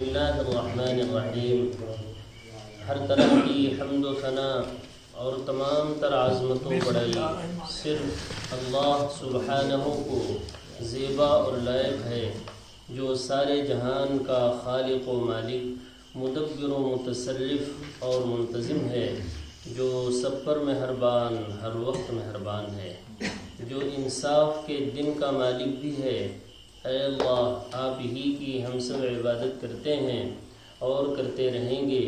بسم اللہ الرحمن الرحیم۔ ہر طرح کی حمد و ثنا اور تمام تر عظمت و بڑائی صرف اللہ سبحانہ کو زیبا اور لائق ہے، جو سارے جہان کا خالق و مالک، مدبر و متصرف اور منتظم ہے، جو سب پر مہربان، ہر وقت مہربان ہے، جو انصاف کے دن کا مالک بھی ہے۔ اے اللہ، آپ ہی کی ہم سب عبادت کرتے ہیں اور کرتے رہیں گے،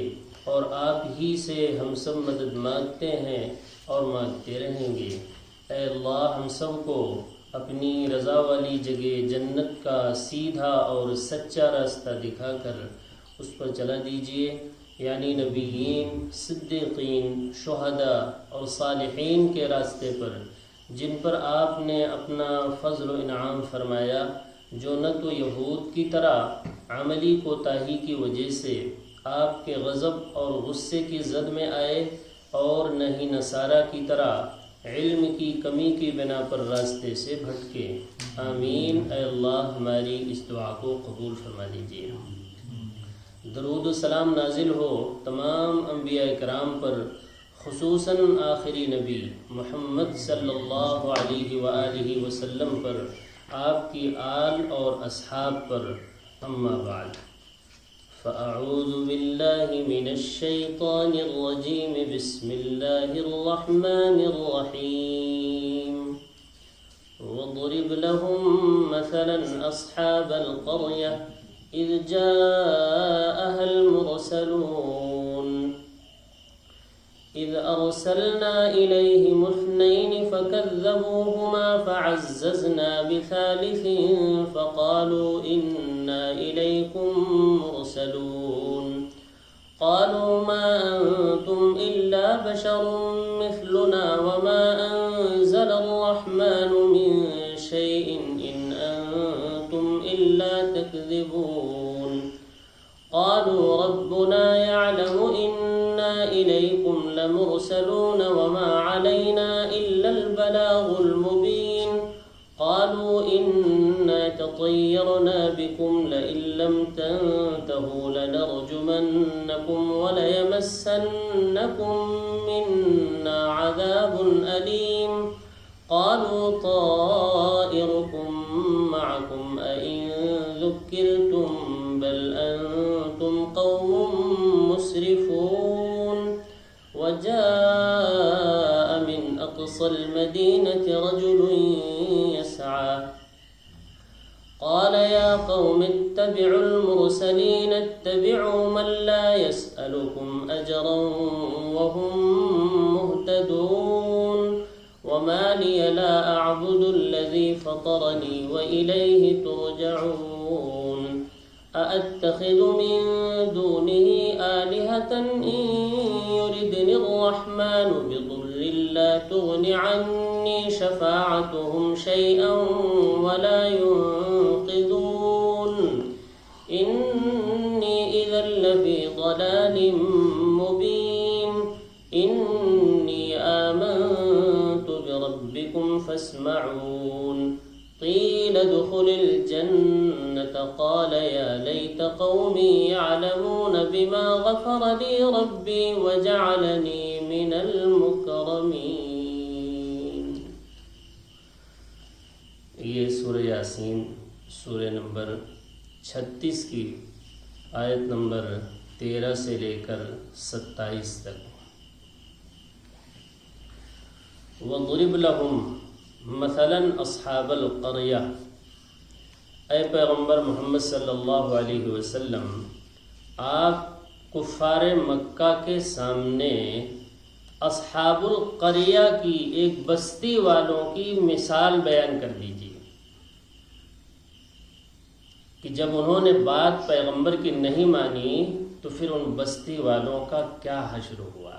اور آپ ہی سے ہم سب مدد مانگتے ہیں اور مانگتے رہیں گے۔ اے اللہ، ہم سب کو اپنی رضا والی جگہ جنت کا سیدھا اور سچا راستہ دکھا کر اس پر چلا دیجیے، یعنی نبیین، صدیقین، شہداء اور صالحین کے راستے پر، جن پر آپ نے اپنا فضل و انعام فرمایا، جو نہ تو یہود کی طرح عملی کوتاہی کی وجہ سے آپ کے غضب اور غصے کی زد میں آئے، اور نہ ہی نصارہ کی طرح علم کی کمی کی بنا پر راستے سے بھٹکے۔ آمین۔ اے اللہ، ہماری اس دعا کو قبول فرما لیجیے۔ درود و سلام نازل ہو تمام انبیاء کرام پر، خصوصاً آخری نبی محمد صلی اللہ علیہ وآلہ وسلم پر، آپ کی آل اور اصحاب پر۔ اما بعد، فاعوذ باللہ من الشیطان الرجیم، بسم اللہ الرحمن الرحیم۔ واضرب لهم مثلا اصحاب القرية اذ جاءها المرسلون إذ أرسلنا إليهم اثنين فكذبوهما فعززنا بثالث فقالوا إنا إليكم مرسلون قالوا ما أنتم إلا بشر مثلنا وما أنزل الرحمن من شيء إن أنتم إلا تكذبون قالوا ربنا يعلم إنا إليكم لمرسلون وما علينا إلا البلاغ المبين قالوا إنا تطيرنا بكم لئن لم تنتهوا لنرجمنكم وليمسنكم منا عذاب أليم قالوا طائركم معكم أئن ذكرتم بل أنتم قوم مسرفون وجاء من أقصى المدينة رجل يسعى قال يا قوم اتبعوا المرسلين اتبعوا من لا يسألكم أجرا وهم مهتدون وما لي لا أعبد الذي فطرني وإليه ترجعون أأتخذ من دونه آلهة إن يردني الرحمن بضر لا تغن عني شفاعتهم شيئا ولا ينقذون إني إذا لفي ضلال مبين إني آمنت بربكم فاسمعون قيل ادخل الجنة قال يا ليت قومي يعلمون بما غفر لي ربي وجعلني من المكرمين۔ یہ سورہ یاسین، سورہ نمبر 36 کی آیت نمبر 13 سے لے کر 27 تک۔ وَضْرِبْ لَهُمْ مثلاً اصحاب القریہ، اے پیغمبر محمد صلی اللہ علیہ وسلم، آپ کفار مکہ کے سامنے اصحاب القریہ کی ایک بستی والوں کی مثال بیان کر دیجیے کہ جب انہوں نے بات پیغمبر کی نہیں مانی تو پھر ان بستی والوں کا کیا حشر ہوا۔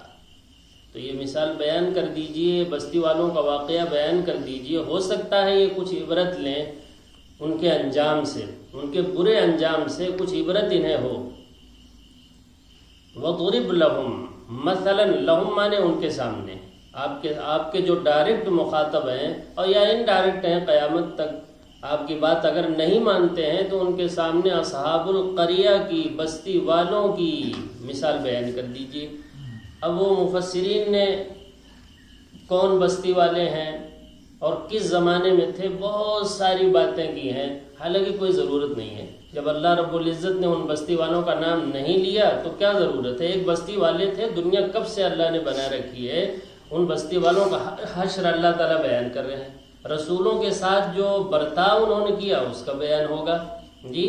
تو یہ مثال بیان کر دیجئے، بستی والوں کا واقعہ بیان کر دیجئے، ہو سکتا ہے یہ کچھ عبرت لیں ان کے انجام سے، ان کے برے انجام سے کچھ عبرت انہیں ہو۔ وَضْرِبْ لَهُمْ مثلاً، لہم مانے ان کے سامنے، آپ کے جو ڈائریکٹ مخاطب ہیں اور یا انڈائریکٹ ہیں، قیامت تک آپ کی بات اگر نہیں مانتے ہیں تو ان کے سامنے اصحاب القریہ کی بستی والوں کی مثال بیان کر دیجیے۔ اب وہ مفسرین نے کون بستی والے ہیں اور کس زمانے میں تھے بہت ساری باتیں کی ہیں، حالانکہ کوئی ضرورت نہیں ہے۔ جب اللہ رب العزت نے ان بستی والوں کا نام نہیں لیا تو کیا ضرورت ہے؟ ایک بستی والے تھے، دنیا کب سے اللہ نے بنا رکھی ہے، ان بستی والوں کا حشر اللہ تعالیٰ بیان کر رہے ہیں۔ رسولوں کے ساتھ جو برتاؤ انہوں نے کیا اس کا بیان ہوگا۔ جی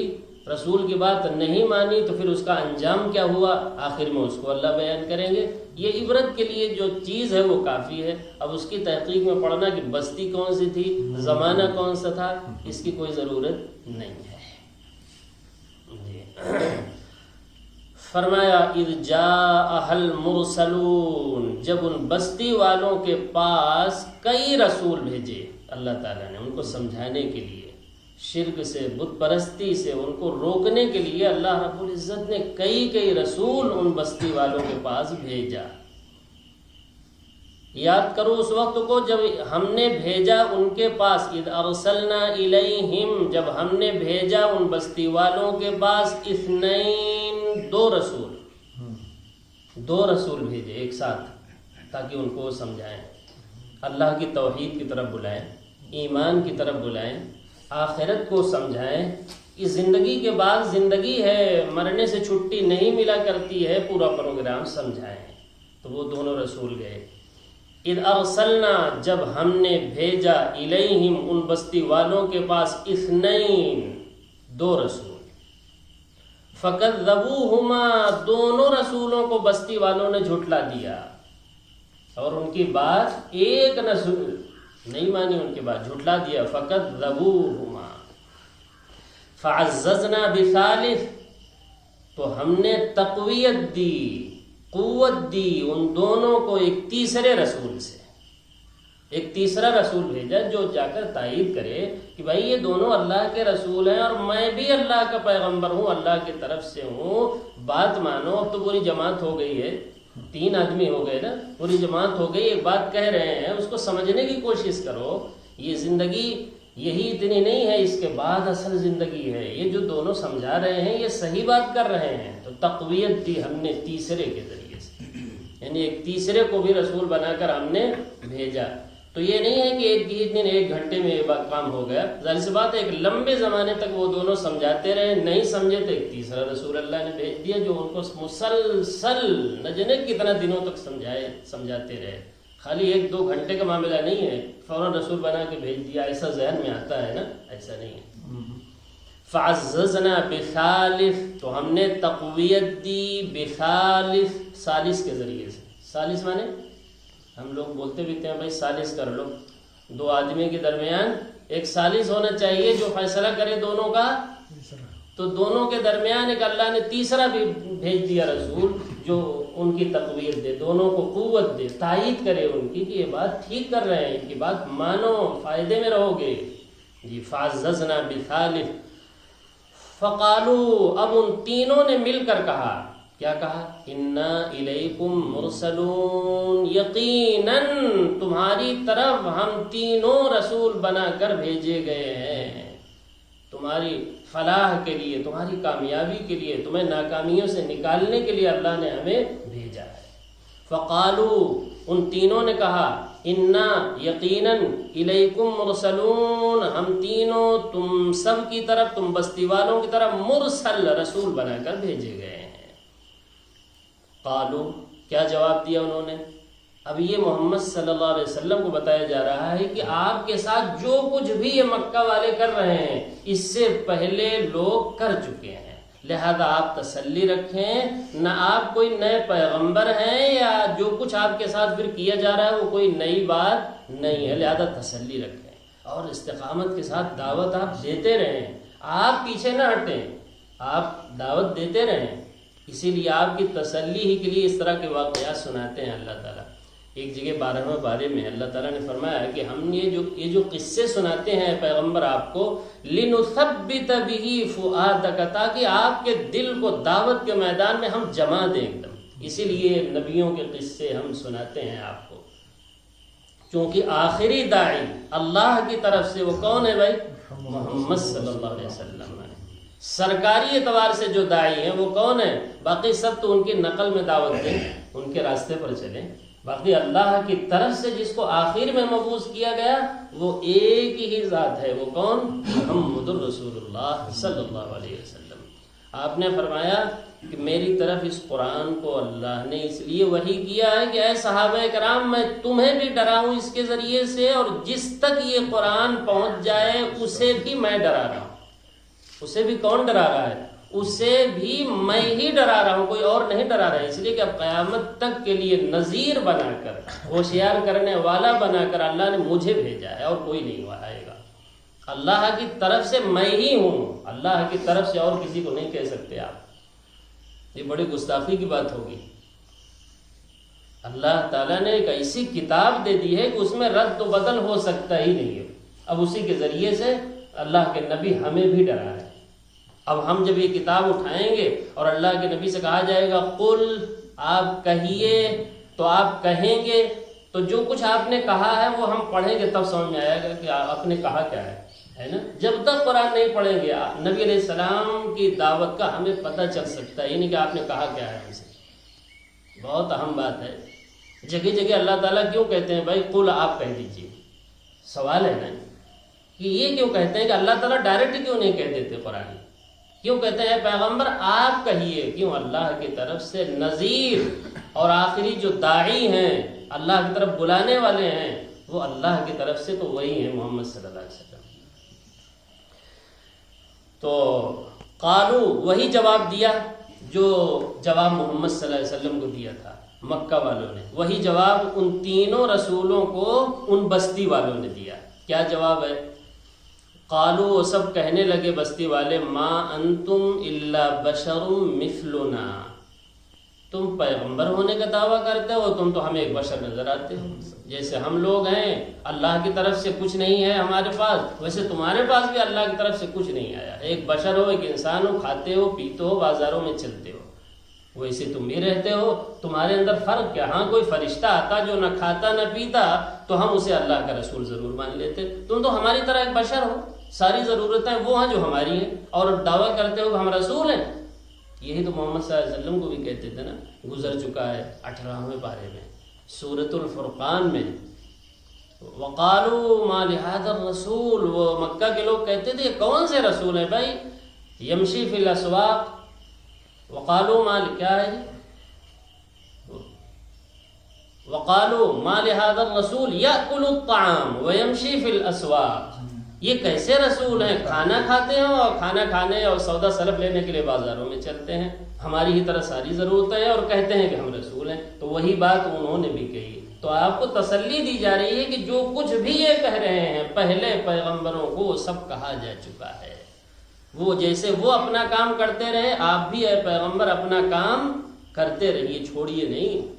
رسول کی بات نہیں مانی تو پھر اس کا انجام کیا ہوا، آخر میں اس کو اللہ بیان کریں گے۔ یہ عبرت کے لیے جو چیز ہے وہ کافی ہے۔ اب اس کی تحقیق میں پڑھنا کہ بستی کون سی تھی، زمانہ کون سا تھا، اس کی کوئی ضرورت نہیں ہے۔ جی فرمایا اذ جاء المرسلون، جب ان بستی والوں کے پاس کئی رسول بھیجے اللہ تعالیٰ نے ان کو سمجھانے کے لیے، شرک سے بت پرستی سے ان کو روکنے کے لیے اللہ رب العزت نے کئی رسول ان بستی والوں کے پاس بھیجا۔ یاد کرو اس وقت کو جب ہم نے بھیجا ان کے پاس، اذ ارسلنا الیہم، جب ہم نے بھیجا ان بستی والوں کے پاس اثنین، دو رسول بھیجے ایک ساتھ تاکہ ان کو سمجھائیں، اللہ کی توحید کی طرف بلائیں، ایمان کی طرف بلائیں، آخرت کو سمجھائیں۔ اس زندگی کے بعد زندگی ہے، مرنے سے چھٹی نہیں ملا کرتی ہے، پورا پروگرام سمجھائیں۔ تو وہ دونوں رسول گئے۔ اذ ارسلنا، جب ہم نے بھیجا، الیہم، ان بستی والوں کے پاس، اثنین، دو رسول، فکذبوہما، دونوں رسولوں کو بستی والوں نے جھٹلا دیا اور ان کی بات ایک نہ نہیں مانی، ان کے بعد جھٹلا دیا۔ فکذبوہما فعززنا بثالث، تو ہم نے تقویت دی، قوت دی ان دونوں کو ایک تیسرے رسول سے۔ ایک تیسرا رسول بھیجا جو جا کر تائید کرے کہ بھائی یہ دونوں اللہ کے رسول ہیں اور میں بھی اللہ کا پیغمبر ہوں، اللہ کی طرف سے ہوں، بات مانو۔ اب تو پوری جماعت ہو گئی ہے، 3 آدمی ہو گئے نا، پوری جماعت ہو گئی، ایک بات کہہ رہے ہیں، اس کو سمجھنے کی کوشش کرو۔ یہ زندگی یہی اتنی نہیں ہے، اس کے بعد اصل زندگی ہے۔ یہ جو دونوں سمجھا رہے ہیں یہ صحیح بات کر رہے ہیں، تو تقویت دی ہم نے تیسرے کے ذریعے سے، یعنی ایک تیسرے کو بھی رسول بنا کر ہم نے بھیجا۔ تو یہ نہیں ہے کہ ایک دن 1 گھنٹے میں یہ کام ہو گیا، ظاہر سی بات ہے ایک لمبے زمانے تک وہ دونوں سمجھاتے رہے، نہیں سمجھے تو ایک تیسرا رسول اللہ نے بھیج دیا جو ان کو مسلسل نہ جانے کتنا دنوں تک سمجھاتے رہے۔ خالی 1-2 گھنٹے کا معاملہ نہیں ہے، فوراً رسول بنا کے بھیج دیا، ایسا ذہن میں آتا ہے نا، ایسا نہیں ہے۔ فعززنا بثالث، تو ہم نے تقویت دی بثالث، ثالث کے ذریعے سے۔ ثالث مانے ہم لوگ بولتے بھی ہیں بھائی ثالث کر لو، 2 آدمی کے درمیان ایک ثالث ہونا چاہیے جو فیصلہ کرے دونوں کا، تو دونوں کے درمیان ایک اللہ نے تیسرا بھی بھیج دیا رسول جو ان کی تقویت دے، دونوں کو قوت دے، تائید کرے ان کی کہ یہ بات ٹھیک کر رہے ہیں، ان کی بات مانو، فائدے میں رہو گے۔ جی فعززنا بثالث، فقالو، اب ان تینوں نے مل کر کہا، کیا کہا؟ انا الیکم مرسلون، یقیناً تمہاری طرف ہم تینوں رسول بنا کر بھیجے گئے ہیں، تمہاری فلاح کے لیے، تمہاری کامیابی کے لیے، تمہیں ناکامیوں سے نکالنے کے لیے اللہ نے ہمیں بھیجا ہے۔ فقالو، ان تینوں نے کہا، انا، یقیناً، الیکم مرسلون، ہم تینوں تم سب کی طرف، تم بستی والوں کی طرف مرسل، رسول بنا کر بھیجے گئے ہیں۔ قالو، کیا جواب دیا انہوں نے؟ اب یہ محمد صلی اللہ علیہ وسلم کو بتایا جا رہا ہے کہ آپ کے ساتھ جو کچھ بھی یہ مکہ والے کر رہے ہیں اس سے پہلے لوگ کر چکے ہیں، لہذا آپ تسلی رکھیں، نہ آپ کوئی نئے پیغمبر ہیں یا جو کچھ آپ کے ساتھ پھر کیا جا رہا ہے وہ کوئی نئی بات نہیں ہے، لہذا تسلی رکھیں اور استقامت کے ساتھ دعوت آپ دیتے رہیں، آپ پیچھے نہ ہٹیں، آپ دعوت دیتے رہیں۔ اسی لیے آپ کی تسلی ہی کے لیے اس طرح کے واقعات سناتے ہیں اللہ تعالیٰ۔ ایک جگہ 12ویں پارے میں اللہ تعالیٰ نے فرمایا ہے کہ ہم یہ جو قصے سناتے ہیں پیغمبر آپ کو، لِنُثَبِّتَ بِهِ فُؤَادَكَ، تاکہ آپ کے دل کو دعوت کے میدان میں ہم جما دیں ایک دم، اسی لیے نبیوں کے قصے ہم سناتے ہیں آپ کو۔ چونکہ آخری داعی اللہ کی طرف سے وہ کون ہے بھائی؟ محمد صلی اللہ علیہ وسلم ہے۔ سرکاری اعتبار سے جو داعی ہیں وہ کون ہیں؟ باقی سب تو ان کی نقل میں دعوت دیں، ان کے راستے پر چلیں۔ باقی اللہ کی طرف سے جس کو آخر میں مبعوث کیا گیا وہ ایک ہی ذات ہے، وہ کون؟ محمد الرسول اللہ صلی اللہ علیہ وسلم۔ آپ نے فرمایا کہ میری طرف اس قرآن کو اللہ نے اس لیے وحی کیا ہے کہ اے صحابہ کرام میں تمہیں بھی ڈراؤں اس کے ذریعے سے، اور جس تک یہ قرآن پہنچ جائے اسے بھی میں ڈرا رہا ہوں۔ اسے بھی کون ڈرا رہا ہے؟ اسے بھی میں ہی ڈرا رہا ہوں، کوئی اور نہیں ڈرا رہا ہے۔ اس لیے کہ اب قیامت تک کے لیے نذیر بنا کر، ہوشیار کرنے والا بنا کر اللہ نے مجھے بھیجا ہے، اور کوئی نہیں آئے گا۔ اللہ کی طرف سے میں ہی ہوں، اللہ کی طرف سے اور کسی کو نہیں کہہ سکتے آپ۔ یہ بڑی گستاخی کی بات ہوگی۔ اللہ تعالیٰ نے ایک ایسی کتاب دے دی ہے کہ اس میں رد و بدل ہو سکتا ہی نہیں ہے۔ اب اسی کے ذریعے سے اللہ کے نبی ہمیں بھی ڈرا ہے۔ اب ہم جب یہ کتاب اٹھائیں گے اور اللہ کے نبی سے کہا جائے گا قل، آپ کہیے، تو آپ کہیں گے تو جو کچھ آپ نے کہا ہے وہ ہم پڑھیں گے، تب سمجھ میں آئے گا کہ آپ نے کہا کیا ہے نا۔ جب تک قرآن نہیں پڑھیں گے نبی علیہ السلام کی دعوت کا ہمیں پتہ چل سکتا ہے، یعنی کہ آپ نے کہا کیا ہے ہم سے۔ بہت اہم بات ہے۔ جگہ جگہ اللہ تعالیٰ کیوں کہتے ہیں بھائی قل، آپ کہہ دیجیے؟ سوال ہے نا کہ یہ کیوں کہتے ہیں کہ اللہ تعالیٰ ڈائریکٹ کیوں نہیں کہہ دیتے قرآن؟ کیوں کہتے ہیں پیغمبر آپ کہیے؟ کیوں؟ اللہ کی طرف سے نذیر اور آخری جو داعی ہیں، اللہ کی طرف بلانے والے ہیں، وہ اللہ کی طرف سے تو وہی ہیں محمد صلی اللہ علیہ وسلم۔ تو قالو، وہی جواب دیا جو جواب محمد صلی اللہ علیہ وسلم کو دیا تھا مکہ والوں نے، وہی جواب ان تینوں رسولوں کو ان بستی والوں نے دیا۔ کیا جواب ہے؟ قالو، وہ سب کہنے لگے بستی والے، ما انتم الا بشر مثلنا، تم پیغمبر ہونے کا دعویٰ کرتے ہو، تم تو ہمیں ایک بشر نظر آتے ہو، جیسے ہم لوگ ہیں۔ اللہ کی طرف سے کچھ نہیں ہے ہمارے پاس، ویسے تمہارے پاس بھی اللہ کی طرف سے کچھ نہیں آیا۔ ایک بشر ہو، ایک انسان ہو، کھاتے ہو، پیتے ہو، بازاروں میں چلتے ہو، ویسے تم بھی رہتے ہو۔ تمہارے اندر فرق کیا؟ ہاں کوئی فرشتہ آتا جو نہ کھاتا نہ پیتا تو ہم اسے اللہ کا رسول ضرور مان لیتے۔ تم تو ہماری طرح ایک بشر ہو، ساری ضرورتیں وہ ہیں جو ہماری ہیں، اور دعویٰ کرتے ہو کہ ہم رسول ہیں۔ یہی تو محمد صلی اللہ علیہ وسلم کو بھی کہتے تھے نا، گزر چکا ہے 18ویں پارے میں سورۃ الفرقان میں۔ وقالوا ما لهذا الرسول، وہ مکہ کے لوگ کہتے تھے کون سے رسول ہیں بھائی؟ یمشی فی الاسواق، وقالوا ما، کیا ہے جی؟ وقالوا ما لهذا الرسول يأكل الطعام ويمشي في الاسواق، یہ کیسے رسول ہیں؟ کھانا کھاتے ہیں اور کھانا کھانے اور سودا سلف لینے کے لیے بازاروں میں چلتے ہیں، ہماری ہی طرح ساری ضرورتیں ہیں، اور کہتے ہیں کہ ہم رسول ہیں۔ تو وہی بات انہوں نے بھی کہی۔ تو آپ کو تسلی دی جا رہی ہے کہ جو کچھ بھی یہ کہہ رہے ہیں پہلے پیغمبروں کو وہ سب کہا جا چکا ہے۔ وہ جیسے وہ اپنا کام کرتے رہے، آپ بھی اے پیغمبر اپنا کام کرتے رہیے، چھوڑیے نہیں۔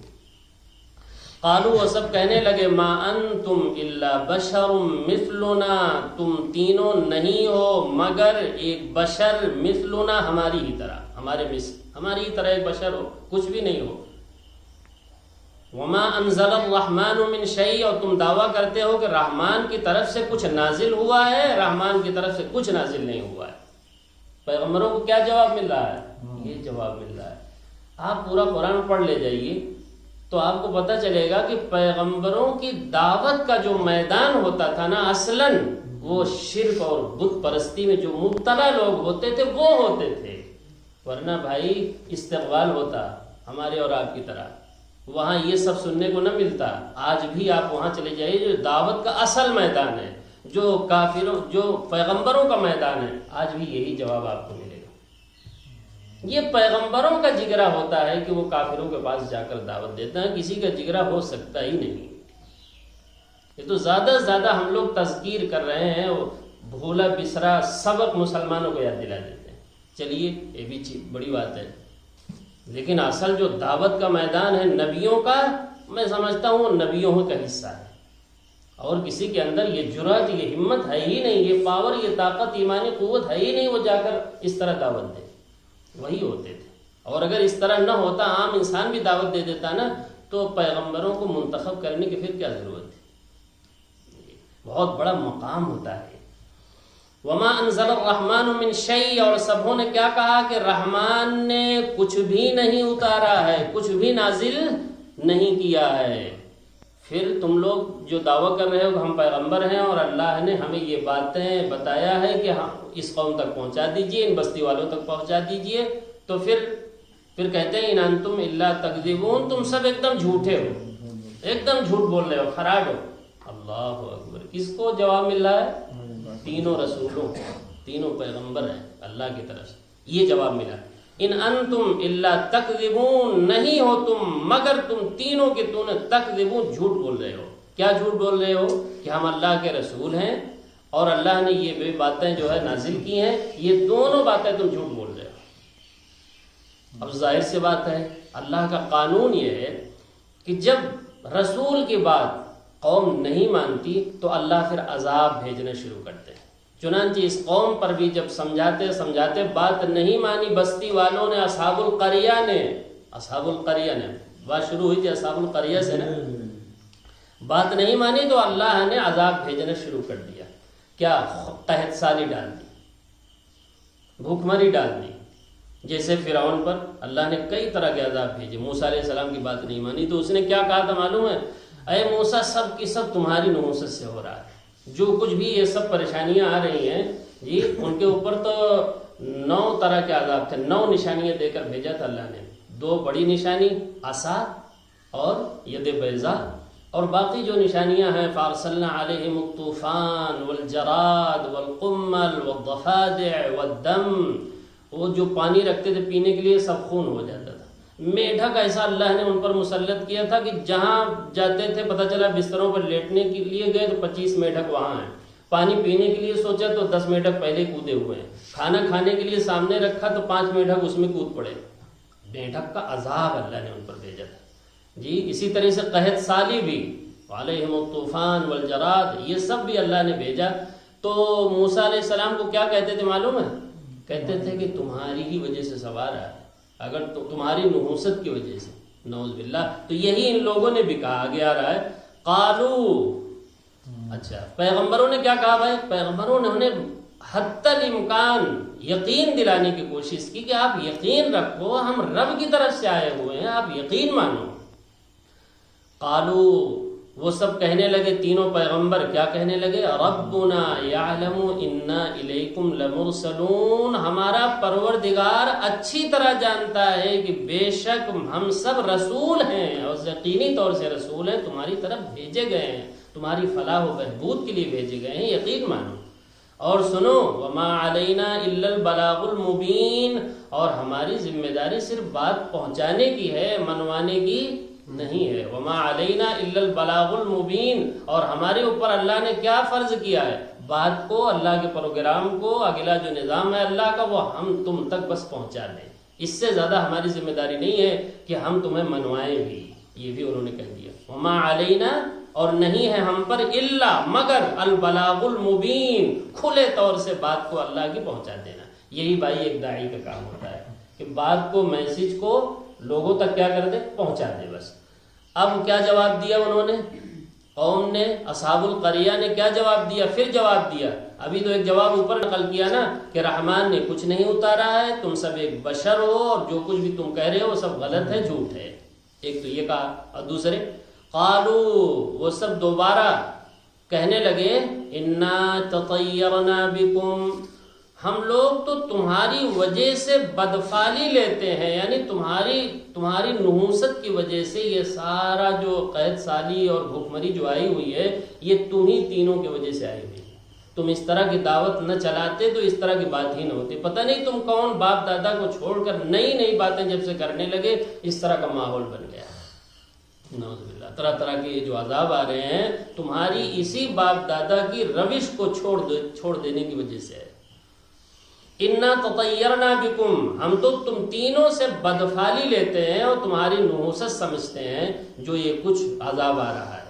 قالو، وہ سب کہنے لگے، ما انتم الا بشر مثلنا، تم تینوں نہیں ہو مگر ایک بشر، مثلنا، ہماری ہی طرح، ہماری ہی طرح ایک بشر ہو، کچھ بھی نہیں ہو۔ وما انزل الرحمن من شیء، اور تم دعویٰ کرتے ہو کہ رحمان کی طرف سے کچھ نازل ہوا ہے، رحمان کی طرف سے کچھ نازل نہیں ہوا ہے۔ پیغمبروں کو کیا جواب مل رہا ہے؟ یہ جواب مل رہا ہے۔ آپ پورا قرآن پڑھ لے جائیے تو آپ کو پتہ چلے گا کہ پیغمبروں کی دعوت کا جو میدان ہوتا تھا نا، اصلاً وہ شرک اور بت پرستی میں جو مبتلا لوگ ہوتے تھے وہ ہوتے تھے، ورنہ بھائی استقبال ہوتا ہمارے اور آپ کی طرح، وہاں یہ سب سننے کو نہ ملتا۔ آج بھی آپ وہاں چلے جائیے جو دعوت کا اصل میدان ہے، جو کافروں، جو پیغمبروں کا میدان ہے، آج بھی یہی جواب آپ کو ملے گا۔ یہ پیغمبروں کا جگرا ہوتا ہے کہ وہ کافروں کے پاس جا کر دعوت دیتے ہیں، کسی کا جگرا ہو سکتا ہی نہیں۔ یہ تو زیادہ سے زیادہ ہم لوگ تذکیر کر رہے ہیں، بھولا بسرا سبق مسلمانوں کو یاد دلا دیتے ہیں، چلیے یہ بھی بڑی بات ہے، لیکن اصل جو دعوت کا میدان ہے نبیوں کا، میں سمجھتا ہوں نبیوں کا حصہ ہے، اور کسی کے اندر یہ جرأت، یہ ہمت ہے ہی نہیں، یہ پاور، یہ طاقت، ایمانی قوت ہے ہی نہیں، وہ جا کر اس طرح دعوت دے۔ وہی ہوتے تھے، اور اگر اس طرح نہ ہوتا، عام انسان بھی دعوت دے دیتا نا، تو پیغمبروں کو منتخب کرنے کی پھر کیا ضرورت تھی؟ بہت بڑا مقام ہوتا ہے. وما انزل الرحمن من شیء، اور سبوں نے کیا کہا کہ رحمان نے کچھ بھی نہیں اتارا ہے، کچھ بھی نازل نہیں کیا ہے. پھر تم لوگ جو دعویٰ کر رہے ہو کہ ہم پیغمبر ہیں اور اللہ نے ہمیں یہ باتیں بتایا ہے کہ ہم اس قوم تک پہنچا دیجئے، ان بستی والوں تک پہنچا دیجئے، تو پھر کہتے ہیں ان انتم الا تکذبون، تم سب ایک دم جھوٹے ہو، ایک دم جھوٹ بول رہے ہو، خراج ہو. اللہ اکبر. کس کو جواب مل رہا ہے؟ تینوں رسولوں، تینوں پیغمبر ہیں اللہ کی طرف سے، یہ جواب ملا. ان انتم الا تکذبون، نہیں ہو تم مگر تم تینوں کے تکذبون، جھوٹ بول رہے ہو. کیا جھوٹ بول رہے ہو؟ کہ ہم اللہ کے رسول ہیں اور اللہ نے یہ باتیں جو ہے نازل کی ہیں، یہ دونوں باتیں تم جھوٹ بول رہے ہو. اب ظاہر سی بات ہے، اللہ کا قانون یہ ہے کہ جب رسول کے بعد قوم نہیں مانتی تو اللہ پھر عذاب بھیجنا شروع کرتے ہیں. چنانچہ اس قوم پر بھی جب سمجھاتے بات نہیں مانی، بستی والوں نے، اصحاب القریہ نے بات شروع ہوئی تھی اصحاب القریہ سے نا، بات نہیں مانی تو اللہ نے عذاب بھیجنا شروع کر دیا. کیا؟ قحط سالی ڈال دی، بھوک مری ڈال دی. جیسے فرعون پر اللہ نے کئی طرح کے عذاب بھیجے. موسیٰ علیہ السلام کی بات نہیں مانی تو اس نے کیا کہا تھا معلوم ہے؟ اے موسیٰ، سب کی سب تمہاری نحوست سے ہو رہا ہے، جو کچھ بھی یہ سب پریشانیاں آ رہی ہیں جی، ان کے اوپر تو 9 طرح کے عذاب تھے، 9 نشانیاں دے کر بھیجا تھا اللہ نے. 2 بڑی نشانی عصا اور ید بیضا، اور باقی جو نشانیاں ہیں فارسلنا علیہم الطوفان والجراد والقمل والضفادع والدم، وہ جو پانی رکھتے تھے پینے کے لیے سب خون ہو جاتا تھا. میڈک ایسا اللہ نے ان پر مسلط کیا تھا کہ جہاں جاتے تھے پتہ چلا بستروں پر لیٹنے کے لیے گئے تو 25 میڈک وہاں ہیں، پانی پینے کے لیے سوچا تو 10 میڈک پہلے کودے ہوئے ہیں، کھانا کھانے کے لیے سامنے رکھا تو 5 میڈک اس میں کود پڑے. میڈک کا عذاب اللہ نے ان پر بھیجا تھا جی. اسی طرح سے قحط سالی بھی، علیہم الطوفان والجراد، یہ سب بھی اللہ نے بھیجا. تو موسیٰ علیہ السلام کو کیا کہتے تھے معلوم ہے؟ کہتے تھے کہ تمہاری ہی وجہ سے سوار ہے، اگر تمہاری نحوست کی وجہ سے، نعوذ باللہ. تو یہی ان لوگوں نے بھی کہا گیا رہا ہے. قالو، اچھا پیغمبروں نے کیا کہا بھائی؟ پیغمبروں نے انہیں حتی الامکان یقین دلانے کی کوشش کی کہ آپ یقین رکھو، ہم رب کی طرف سے آئے ہوئے ہیں، آپ یقین مانو. قالو، وہ سب کہنے لگے، تینوں پیغمبر کیا کہنے لگے؟ ربنا یعلم انا الیکم لمرسلون، ہمارا پروردگار اچھی طرح جانتا ہے کہ بے شک ہم سب رسول ہیں، اور یقینی طور سے رسول ہیں، تمہاری طرف بھیجے گئے ہیں، تمہاری فلاح و بہبود کے لیے بھیجے گئے ہیں، یقین مانو. اور سنو، وما علینا الا البلاغ المبین، اور ہماری ذمہ داری صرف بات پہنچانے کی ہے، منوانے کی نہیں ہے. وما علینا الا البلاغ المبین، اور ہمارے اوپر اللہ نے کیا فرض کیا ہے؟ بات کو، اللہ کے پروگرام کو، اگلا جو نظام ہے اللہ کا، وہ ہم تم تک بس پہنچا دیں. اس سے زیادہ ہماری ذمہ داری نہیں ہے کہ ہم تمہیں منوائیں بھی، یہ بھی انہوں نے کہہ دیا. وما علینا، اور نہیں ہے ہم پر، الا مگر، البلاغ المبین، کھلے طور سے بات کو اللہ کی پہنچا دینا. یہی بھائی ایک داعی کا کام ہوتا ہے کہ بات کو، میسج کو لوگوں تک کیا کر دے؟ پہنچا دے بس. اب کیا جواب دیا انہوں نے؟ قوم نے، اصحاب القریہ نے کیا جواب دیا؟ پھر جواب دیا. ابھی تو ایک جواب اوپر نقل کیا نا کہ رحمان نے کچھ نہیں اتارا ہے، تم سب ایک بشر ہو، اور جو کچھ بھی تم کہہ رہے ہو سب غلط ہے، جھوٹ ہے. ایک تو یہ کہا، اور دوسرے قالو، وہ سب دوبارہ کہنے لگے، انا تطیرنا بکم، ہم لوگ تو تمہاری وجہ سے بدفالی لیتے ہیں، یعنی تمہاری نحوست کی وجہ سے یہ سارا جو قحط سالی اور بھوک جو آئی ہوئی ہے، یہ تمہیں تینوں کی وجہ سے آئی ہوئی ہے. تم اس طرح کی دعوت نہ چلاتے تو اس طرح کی بات ہی نہ ہوتی. پتہ نہیں تم کون باپ دادا کو چھوڑ کر نئی باتیں جب سے کرنے لگے، اس طرح کا ماحول بن گیا. نعوذ باللہ، طرح طرح کے یہ جو عذاب آ رہے ہیں تمہاری اسی باپ دادا کی روش کو چھوڑ دینے کی وجہ سے ہے. انا تطیرنا بکم، ہم تو تم تینوں سے بدفالی لیتے ہیں اور تمہاری نحوست سمجھتے ہیں جو یہ کچھ عذاب آ رہا ہے.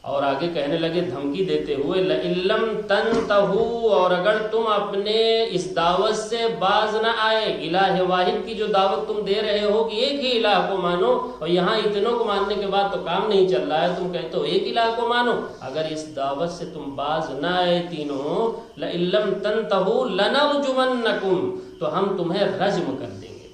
اور آگے کہنے لگے دھمکی دیتے ہوئے لئن لم تنتہوا، اور اگر تم اپنے اس دعوت سے باز نہ آئے، الہ واحد کی جو دعوت تم دے رہے ہو کہ ایک ہی الہ کو مانو، اور یہاں اتنوں کو ماننے کے بعد تو کام نہیں چل رہا ہے، تم کہتے ہو ایک الہ کو مانو، اگر اس دعوت سے تم باز نہ آئے تینوں، لئن لم تنتہوا لنرجمنکم، تو ہم تمہیں رجم کر دیں گے،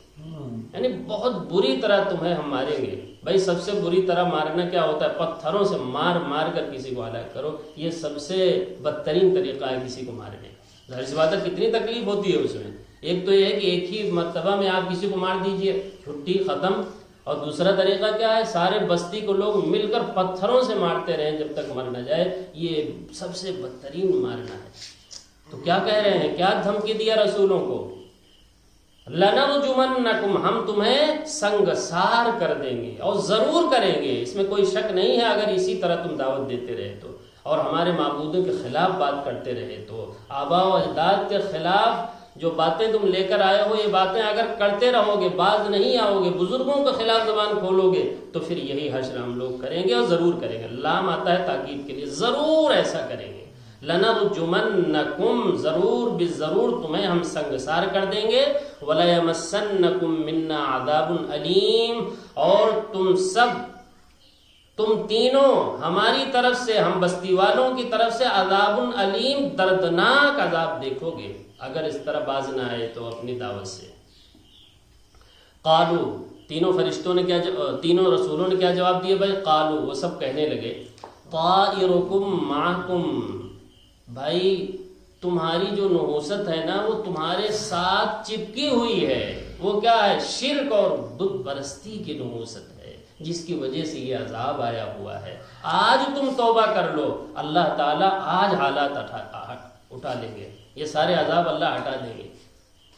یعنی بہت بری طرح تمہیں ہم ماریں گے۔ بھائی سب سے بری طرح مارنا کیا ہوتا ہے؟ پتھروں سے مار مار کر کسی کو ہلاک کرو، یہ سب سے بدترین طریقہ ہے کسی کو مارنے کا۔ ظاہر سی بات ہے کتنی تکلیف ہوتی ہے اس میں، ایک تو یہ ہے کہ ایک ہی مرتبہ میں آپ کسی کو مار دیجئے، چھٹی ختم، اور دوسرا طریقہ کیا ہے؟ سارے بستی کو لوگ مل کر پتھروں سے مارتے رہیں جب تک مر نہ جائے، یہ سب سے بدترین مارنا ہے۔ تو کیا کہہ رہے ہیں، کیا دھمکی دیا رسولوں کو؟ لَنَرْجُمَنَّكُمْ، ہم تمہیں سنگسار کر دیں گے، اور ضرور کریں گے، اس میں کوئی شک نہیں ہے اگر اسی طرح تم دعوت دیتے رہے تو، اور ہمارے معبودوں کے خلاف بات کرتے رہے تو، آباء و اجداد کے خلاف جو باتیں تم لے کر آئے ہو، یہ باتیں اگر کرتے رہو گے، باز نہیں آؤ گے، بزرگوں کے خلاف زبان کھولو گے، تو پھر یہی حشر ہم لوگ کریں گے، اور ضرور کریں گے۔ لام آتا ہے تاکید کے لیے، ضرور ایسا کریں گے۔ لَنَرْجُمَنَّكُمْ، ضرور بالضرور تمہیں ہم سنگسار کر دیں گے۔ وَلَيَمَسَّنَّكُمْ مِنَّا عَذَابٌ أَلِيمٌ، اور تم تینوں ہماری طرف سے، ہم بستی والوں کی طرف سے عذاب علیم، دردناک عذاب دیکھو گے اگر اس طرح باز نہ آئے تو اپنی دعوت سے۔ قالو، تینوں فرشتوں نے تینوں رسولوں نے کیا جواب دیے بھائی؟ قالو، وہ سب کہنے لگے طائرکم معکم، بھائی تمہاری جو نحوست ہے نا وہ تمہارے ساتھ چپکی ہوئی ہے، وہ کیا ہے؟ شرک اور بت پرستی کی نحوست ہے، جس کی وجہ سے یہ عذاب آیا ہوا ہے۔ آج تم توبہ کر لو، اللہ تعالیٰ آج حالات اٹھا لیں گے، یہ سارے عذاب اللہ ہٹا دیں گے۔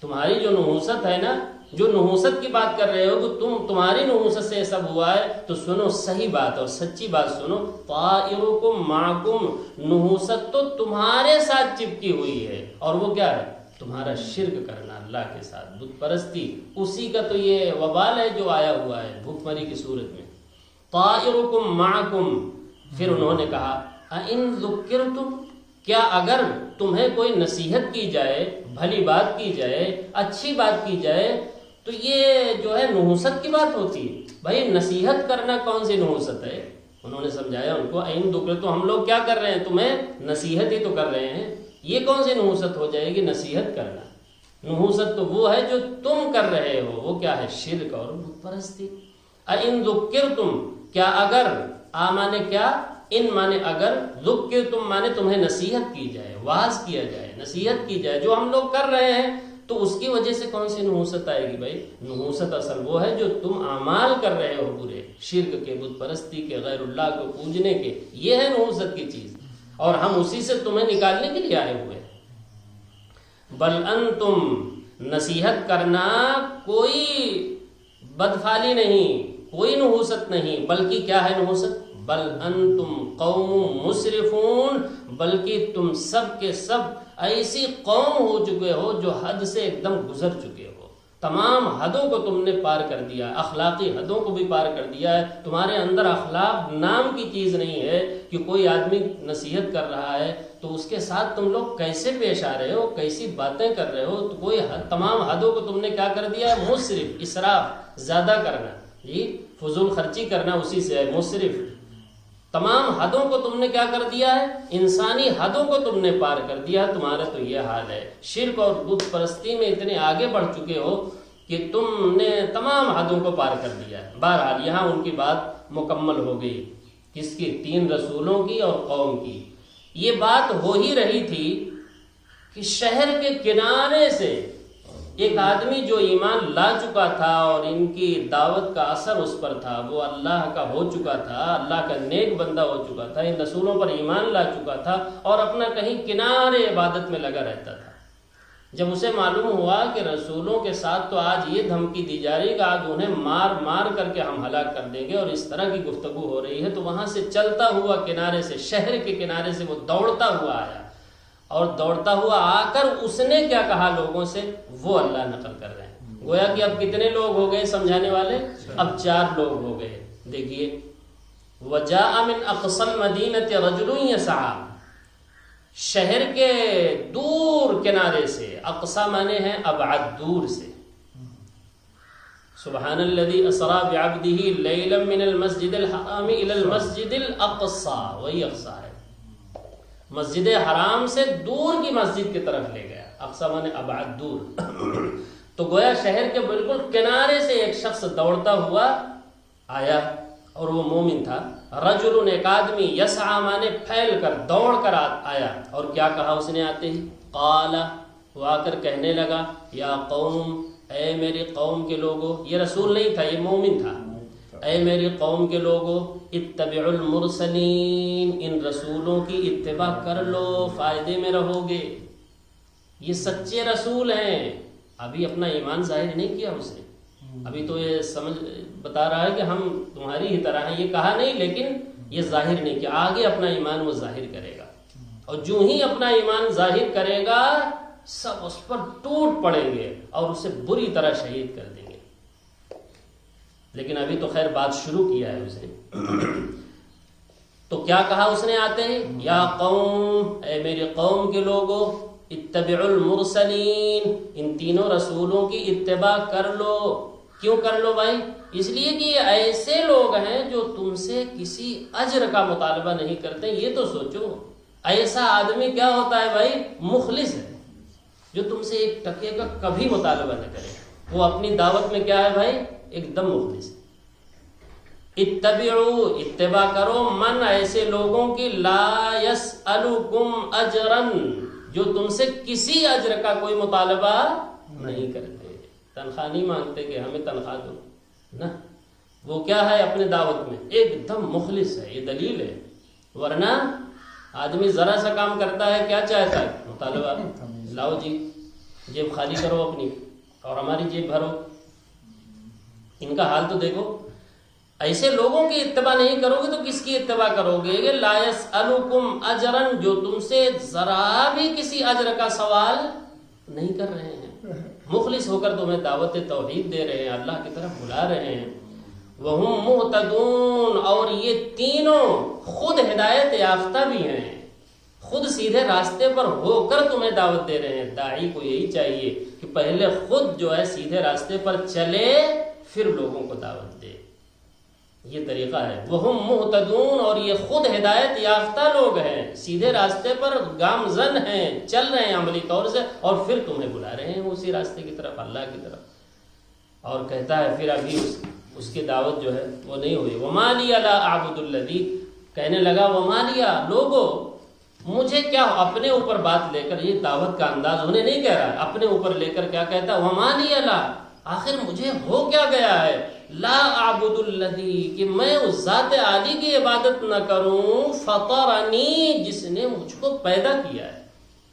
تمہاری جو نحوست ہے نا، جو نحوست کی بات کر رہے ہو کہ تمہاری نحوست سے یہ سب ہوا ہے، تو سنو صحیح بات اور سچی بات سنو، طائرکم معکم، نحوست تو تمہارے ساتھ چپکی ہوئی ہے، اور وہ کیا ہے؟ تمہارا شرک کرنا اللہ کے ساتھ، بت پرستی، اسی کا تو یہ وبال ہے جو آیا ہوا ہے بھوک مری کی صورت میں۔ طائرکم معکم، پھر انہوں نے کہا اَإِن ذُكِّرْتُمْ، کیا اگر تمہیں کوئی نصیحت کی جائے، بھلی بات کی جائے، اچھی بات کی جائے، تو یہ جو ہے نحوست کی بات ہوتی ہے؟ بھائی نصیحت کرنا کون سی نحوست ہے؟ انہوں نے سمجھایا ان کو، اَإِن ذُكِّرْتُمْ، ہم لوگ کیا کر رہے ہیں؟ تمہیں نصیحت ہی تو کر رہے ہیں، یہ کون سی نحوست ہو جائے گی نصیحت کرنا؟ نحوست تو وہ ہے جو تم کر رہے ہو، وہ کیا ہے؟ شرک اور بت پرستی۔ اَإِن ذُكِّرْتُمْ، کیا اگر، آ مانے کیا، ان مانے اگر، ذُكِّرْتُمْ مانے تمہیں نصیحت کی جائے، واعظ کیا جائے، نصیحت کی جائے، جو ہم لوگ کر رہے ہیں، تو اس کی وجہ سے کون سی نحوست آئے گی بھائی؟ نحوست اصل وہ ہے جو تم اعمال کر رہے ہو برے، شرک کے، بت پرستی کے، غیر اللہ کو پوجنے کے، یہ ہے نحوست کی چیز، اور ہم اسی سے تمہیں نکالنے کے لیے آئے ہوئے ہیں۔ بل انتم، نصیحت کرنا کوئی بدفعلی نہیں، کوئی نحوست نہیں، بلکہ کیا ہے نحوست؟ بل انتم قوم مسرفون، بلکہ تم سب کے سب ایسی قوم ہو چکے ہو جو حد سے ایک دم گزر چکے ہو، تمام حدوں کو تم نے پار کر دیا، اخلاقی حدوں کو بھی پار کر دیا ہے، تمہارے اندر اخلاق نام کی چیز نہیں ہے کہ کوئی آدمی نصیحت کر رہا ہے تو اس کے ساتھ تم لوگ کیسے پیش آ رہے ہو، کیسی باتیں کر رہے ہو، تو کوئی تمام حدوں کو تم نے کیا کر دیا ہے؟ مسرف، اسراف، زیادہ کرنا، جی فضول خرچی کرنا اسی سے ہے مسرف۔ تمام حدوں کو تم نے کیا کر دیا ہے؟ انسانی حدوں کو تم نے پار کر دیا، تمہارا تو یہ حال ہے، شرک اور بت پرستی میں اتنے آگے بڑھ چکے ہو کہ تم نے تمام حدوں کو پار کر دیا ہے۔ بہرحال یہاں ان کی بات مکمل ہو گئی، کس کی؟ 3 رسولوں کی اور قوم کی۔ یہ بات ہو ہی رہی تھی کہ شہر کے کنارے سے ایک آدمی جو ایمان لا چکا تھا اور ان کی دعوت کا اثر اس پر تھا، وہ اللہ کا ہو چکا تھا، اللہ کا نیک بندہ ہو چکا تھا، ان رسولوں پر ایمان لا چکا تھا، اور اپنا کہیں کنارے عبادت میں لگا رہتا تھا۔ جب اسے معلوم ہوا کہ رسولوں کے ساتھ تو آج یہ دھمکی دی جا رہی ہے کہ آج انہیں مار مار کر کے ہم ہلاک کر دیں گے، اور اس طرح کی گفتگو ہو رہی ہے، تو وہاں سے چلتا ہوا کنارے سے، شہر کے کنارے سے وہ دوڑتا ہوا آیا، اور دوڑتا ہوا آ کر اس نے کیا کہا لوگوں سے، وہ اللہ نقل کر رہے ہیں۔ گویا کہ اب کتنے لوگ ہو گئے سمجھانے والے؟ اب 4 لوگ ہو گئے۔ دیکھیے وَجَاءَ مِنْ أَقْصَى الْمَدِينَةِ رَجُلٌ يَسْعَىٰ، شہر کے دور کنارے سے، اقصی معنی ہے ابعد، دور سے. سبحان الذی اسری بعبدہ لیلا من المسجد الحرام الی المسجد الاقصی، وہی اقصی ہے، مسجد حرام سے دور کی مسجد کی طرف لے گیا. اقصی معنی ابعد، دور. تو گویا شہر کے بالکل کنارے سے ایک شخص دوڑتا ہوا آیا، اور وہ مومن تھا. رجل، ایک آدمی، یسعی معنی پھیل کر، دوڑ کر آیا. اور کیا کہا اس نے آتے ہی؟ قال، وہ آ کر کہنے لگا، یا قوم، اے میری قوم کے لوگوں. یہ رسول نہیں تھا، یہ مومن تھا. اے میری قوم کے لوگوں، اتبعوا المرسلین، ان رسولوں کی اتباع کر لو، فائدے میں رہو گے. یہ سچے رسول ہیں. ابھی اپنا ایمان ظاہر نہیں کیا اس نے، ابھی تو یہ سمجھ بتا رہا ہے کہ ہم تمہاری ہی طرح ہیں، یہ کہا نہیں، لیکن یہ ظاہر نہیں کیا. آگے اپنا ایمان وہ ظاہر کرے گا، اور جو ہی اپنا ایمان ظاہر کرے گا سب اس پر ٹوٹ پڑیں گے اور اسے بری طرح شہید کر دیں گے. لیکن ابھی تو خیر بات شروع کیا ہے اس نے. تو کیا کہا اس نے آتے ہیں؟ یا قوم، اے میری قوم کے لوگوں، اتبعوا المرسلین، ان تینوں رسولوں کی اتباع کر لو. کیوں کر لو بھائی؟ اس لیے کہ یہ ایسے لوگ ہیں جو تم سے کسی اجر کا مطالبہ نہیں کرتے. یہ تو سوچو، ایسا آدمی کیا ہوتا ہے بھائی؟ مخلص ہے، جو تم سے ایک ٹکے کا کبھی مطالبہ نہ کرے. وہ اپنی دعوت میں کیا ہے بھائی؟ ایک دم مخلص. اتبعوا، اتباع کرو، من، ایسے لوگوں کی، لا یسألکم اجرا، جو تم سے کسی اجر کا کوئی مطالبہ نہیں کرتے، تنخواہ نہیں مانگتے کہ ہمیں تنخواہ دو نا. وہ کیا ہے اپنے دعوت میں؟ ایک دم مخلص ہے. یہ دلیل ہے. ورنہ آدمی ذرا سا کام کرتا ہے، کیا چاہتا ہے؟ مطالبہ. لاؤ جی، جیب خالی کرو اپنی اور ہماری جیب بھرو. ان کا حال تو دیکھو. ایسے لوگوں کی اتباع نہیں کرو گے تو کس کی اتباع کرو گے؟ لا یسألکم اجرا، جو تم سے ذرا بھی کسی اجر کا سوال نہیں کر رہے ہیں، مخلص ہو کر تمہیں دعوت توحید دے رہے ہیں، اللہ کی طرف بلا رہے ہیں. وہم مہتدون، اور یہ تینوں خود ہدایت یافتہ بھی ہیں، خود سیدھے راستے پر ہو کر تمہیں دعوت دے رہے ہیں. داعی کو یہی چاہیے کہ پہلے خود جو ہے سیدھے راستے پر چلے، پھر لوگوں کو دعوت دے. یہ طریقہ ہے. وہم مہتدون، اور یہ خود ہدایت یافتہ لوگ ہیں، سیدھے راستے پر گامزن ہیں، چل رہے ہیں عملی طور سے، اور پھر تمہیں بلا رہے ہیں اسی راستے کی طرف، اللہ کی طرف. اور کہتا ہے پھر ابھی اس کی دعوت جو ہے وہ نہیں ہوئی. وما لی لا اعبد الذی، کہنے لگا وما لیا، لوگوں مجھے کیا، اپنے اوپر بات لے کر، یہ دعوت کا انداز انہیں نہیں کہہ رہا ہے، اپنے اوپر لے کر کیا کہتا ہے؟ وما لی لا، آخر مجھے ہو کیا گیا ہے؟ لا اعبد الذی، کہ میں اس ذات عالی کی عبادت نہ کروں، فطرنی، جس نے مجھ کو پیدا کیا ہے.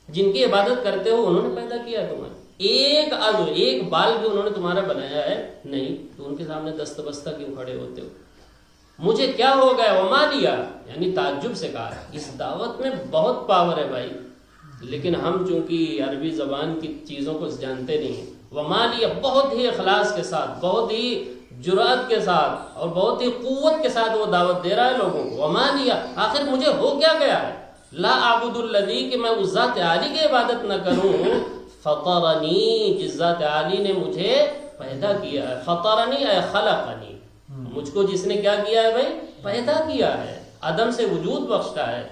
جن کی عبادت کرتے ہو انہوں نے پیدا کیا ہے تمہیں. ایک عضو، ایک بال بھی انہوں نے تمہارا بنایا ہے نہیں، تو ان کے سامنے دست بستہ کیوں کھڑے ہوتے ہو؟ مجھے کیا ہو گیا؟ وما لیا، یعنی تعجب سے کہا. اس دعوت میں بہت پاور ہے بھائی، لیکن ہم چونکہ عربی زبان کی چیزوں کو جانتے نہیں ہیں. وما لیا، بہت ہی اخلاص کے ساتھ، بہت ہی جرأت کے ساتھ اور بہت ہی قوت کے ساتھ وہ دعوت دے رہا ہے لوگوں کو. وما لیا، آخر مجھے ہو کیا گیا ہے؟ لا اعبد الذی، کہ میں اس ذات عالی کی عبادت نہ کروں، فطرنی، جس ذات عالی نے مجھے پیدا کیا ہے. فطرنی اے خلقنی، مجھ کو جس نے کیا کیا ہے بھائی؟ پیدا کیا ہے، عدم سے وجود بخشتا ہے،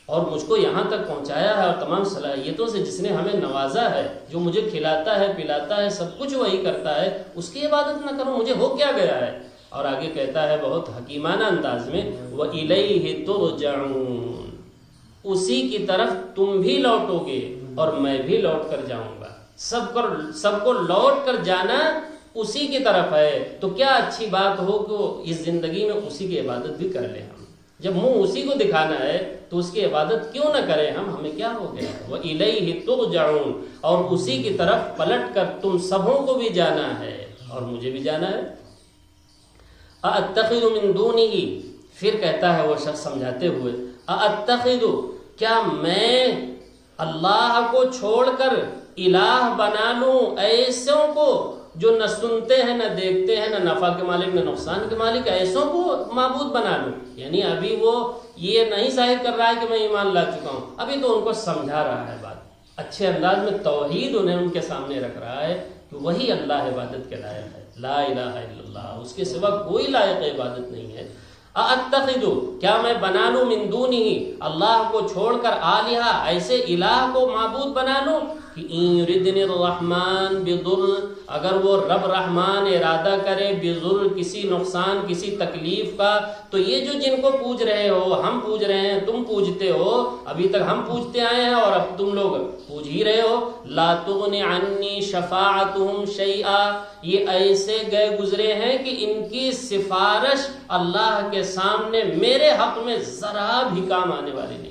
اور مجھ کو یہاں تک پہنچایا ہے، اور تمام صلاحیتوں سے جس نے ہمیں نوازا ہے، جو مجھے کھلاتا ہے، پلاتا ہے، سب کچھ وہی کرتا ہے، اس کی عبادت نہ کروں، مجھے ہو کیا گیا ہے؟ اور آگے کہتا ہے بہت حکیمانہ انداز میں، وَإِلَيْهِ تُرْجَعُونَ، اسی کی طرف تم بھی لوٹو گے اور میں بھی لوٹ کر جاؤں گا. سب کو لوٹ کر جانا اسی کی طرف ہے. تو کیا اچھی بات ہو کہ اس زندگی میں اسی کی عبادت بھی کر لیں. ہم جب منہ اسی کو دکھانا ہے تو اس کی عبادت کیوں نہ کریں ہمیں کیا ہو گیا؟ وَإِلَيْهِ تُرْجَعُونَ، اور اسی کی طرف پلٹ کر تم سبوں کو بھی جانا ہے اور مجھے بھی جانا ہے. أَأَتَّخِذُ مِن دُونِهِ، پھر کہتا ہے وہ شخص سمجھاتے ہوئے، أَأَتَّخِذُ، کیا میں اللہ کو چھوڑ کر الہ بنا لوں ایسوں کو، جو نہ سنتے ہیں نہ دیکھتے ہیں، نہ نفع کے مالک نہ نقصان کے مالک، ایسوں کو معبود بنا لو. یعنی ابھی وہ یہ نہیں ظاہر کر رہا ہے کہ میں ایمان لا چکا ہوں، ابھی تو ان کو سمجھا رہا ہے بات، اچھے انداز میں توحید انہیں ان کے سامنے رکھ رہا ہے کہ وہی اللہ عبادت کے لائق ہے، لا الہ الا اللہ، اس کے سوا کوئی لائق عبادت نہیں ہے. اتخذ، کیا میں بنا لوں، من دونہ، اللہ کو چھوڑ کر، آلہہ، ایسے الہ کو معبود بنا لوں کہ ان یردنی الرحمن بضر، اگر وہ رب رحمان ارادہ کرے بضر، کسی نقصان کسی تکلیف کا، تو یہ جو جن کو پوج رہے ہو، ہم پوج رہے ہیں، تم پوجتے ہو، ابھی تک ہم پوجتے آئے ہیں اور اب تم لوگ پوج ہی رہے ہو، لا تغنی عنی شفاعتہم شیئا، یہ ایسے گئے گزرے ہیں کہ ان کی سفارش اللہ کے سامنے میرے حق میں ذرا بھی کام آنے والی نہیں.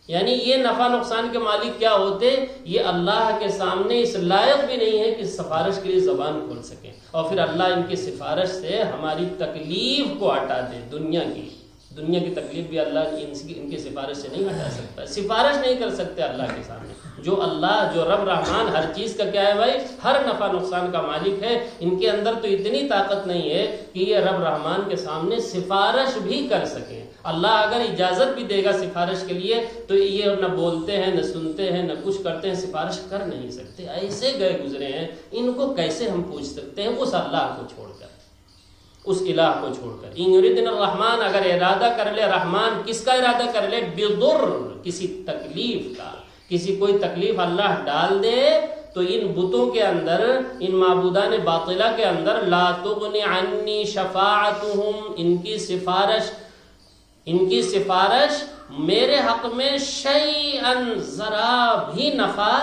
یعنی یہ نفع نقصان کے مالک کیا ہوتے، یہ اللہ کے سامنے اس لائق بھی نہیں ہے کہ سفارش کے لیے زبان کھول سکیں، اور پھر اللہ ان کی سفارش سے ہماری تکلیف کو ہٹا دے. دنیا کی تکلیف بھی اللہ ان کی سفارش سے نہیں ہٹا سکتا، سفارش نہیں کر سکتے اللہ کے سامنے. جو اللہ، جو رب رحمان ہر چیز کا کیا ہے بھائی، ہر نفع نقصان کا مالک ہے، ان کے اندر تو اتنی طاقت نہیں ہے کہ یہ رب رحمان کے سامنے سفارش بھی کر سکیں. اللہ اگر اجازت بھی دے گا سفارش کے لیے تو یہ نہ بولتے ہیں نہ سنتے ہیں نہ کچھ کرتے ہیں، سفارش کر نہیں سکتے. ایسے گئے گزرے ہیں، ان کو کیسے ہم پوچھ سکتے ہیں اس اللہ کو چھوڑ کر، اس الہ کو چھوڑ کر. ان یریدن الرحمن، اگر ارادہ کر لے رحمان، کس کا ارادہ کر لے، بضر، کسی تکلیف کا، کسی کوئی تکلیف اللہ ڈال دے، تو ان بتوں کے اندر، ان معبودان باطلہ کے اندر، لا تغنی عنی شفاعتہم، ان کی سفارش میرے حق میں شیئن، ذرا بھی نفع